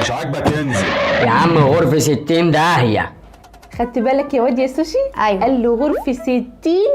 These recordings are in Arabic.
مش عاجبك انزل. يا عم غرفة 60 داهية. خدت بالك يا واد يا سوشي؟ أيوة. قال له غرفة 60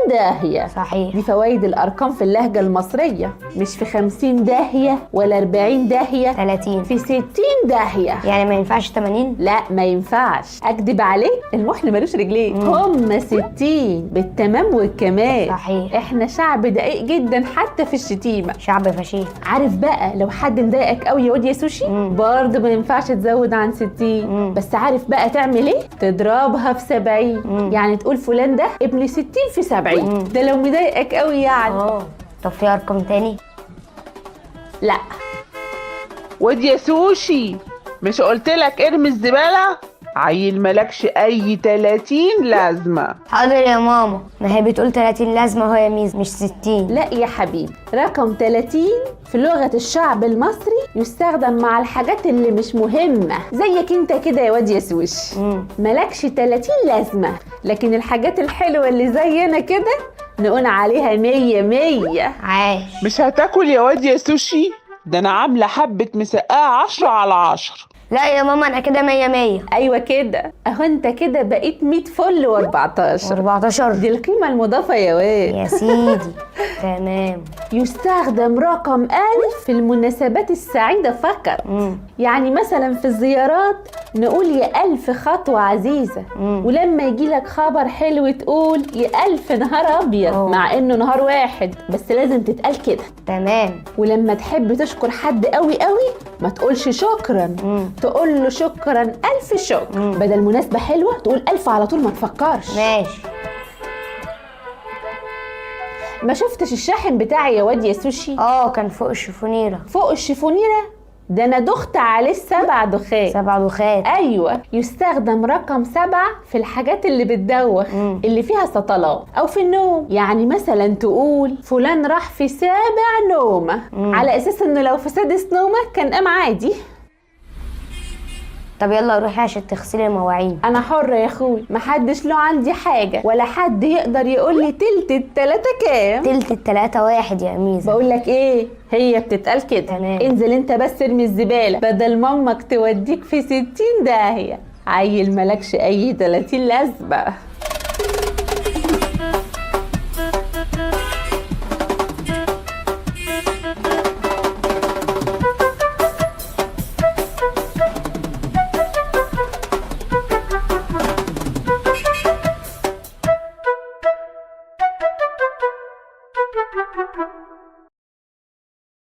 داهية. صحيح. دي فوائد الأرقام في اللهجة المصرية، مش في 50 داهية ولا 40 داهية، 30. في 60 داهية. يعني ما ينفعش 80؟ لا ما ينفعش، أكدب عليك المحن ملوش رجلين. هم 60 بالتمام والكمال. صحيح. احنا شعب دقيق جدا حتى في الشتيمة. شعب فشيخ. عارف بقى لو حد مضايقك قوي يا واد يا سوشي برضه ما ينفعش تزود عن 60. بس عارف بقى تعمل ايه؟ تضربها في 70. يعني تقول فلان ده ابن 60 في 70. ده لو مضايقك قوي يعني. طب في ارقام تاني؟ لا. واد يا سوشي، مش قلتلك ارمي الزبالة؟ عيل ملكش اي 30 لازمة. حاضر يا ماما، ما هي بتقول 30 لازمة اهو يا ميز، مش 60. لا يا حبيبي، رقم 30 في لغة الشعب المصري يستخدم مع الحاجات اللي مش مهمة، زيك انت كده يا واد يا سوش. ملكش 30 لازمة، لكن الحاجات الحلوة اللي زينا كده نقول عليها 100 100. عاش. مش هتاكل يا واد يا سوشي؟ ده انا عاملة حبة مسقعة 10 على 10. لا يا ماما انا كده 100 100. ايوه كده، اهو انت كده بقيت 100 فل و14. 14 دي القيمة المضافة يا واد. يا سيدي. تمام. يستخدم رقم 1000 في المناسبات السعيدة فقط. يعني مثلا في الزيارات نقول يا 1000 خطوة عزيزة. ولما يجيلك خبر حلو تقول يا 1000 نهار أبيض. مع إنه نهار واحد بس لازم تتقال كده. تمام. ولما تحب تشكر حد قوي قوي ما تقولش شكرا، تقول له شكرا 1000 شكر. بدل مناسبة حلوة تقول 1000 على طول، ما تفكرش. ماشي. ما شفتش الشاحن بتاعي يا واد يا سوشي؟ كان فوق الشفونيرة. فوق الشفونيرة؟ ده انا دخت عليه 7 دخات. 7 دخات. ايوه، يستخدم رقم 7 في الحاجات اللي بتدوخ، اللي فيها سطلات او في النوم. يعني مثلا تقول فلان راح في 7 نومة، على اساس انه لو في 6 نومة كان قام عادي. طب يلا روحي عشان تغسلي المواعين. انا حرة يا اخوي، محدش له عندي حاجة، ولا حد يقدر يقول لي تلت التلاتة كام. تلت التلاتة 1 يا ميزة. بقول لك ايه، هي بتتقال كده. تمام. انزل انزل انت بس ارمي الزبالة بدل مامك توديك في 60 داهية. عيل ملكش اي 30 لازمة. Thank you.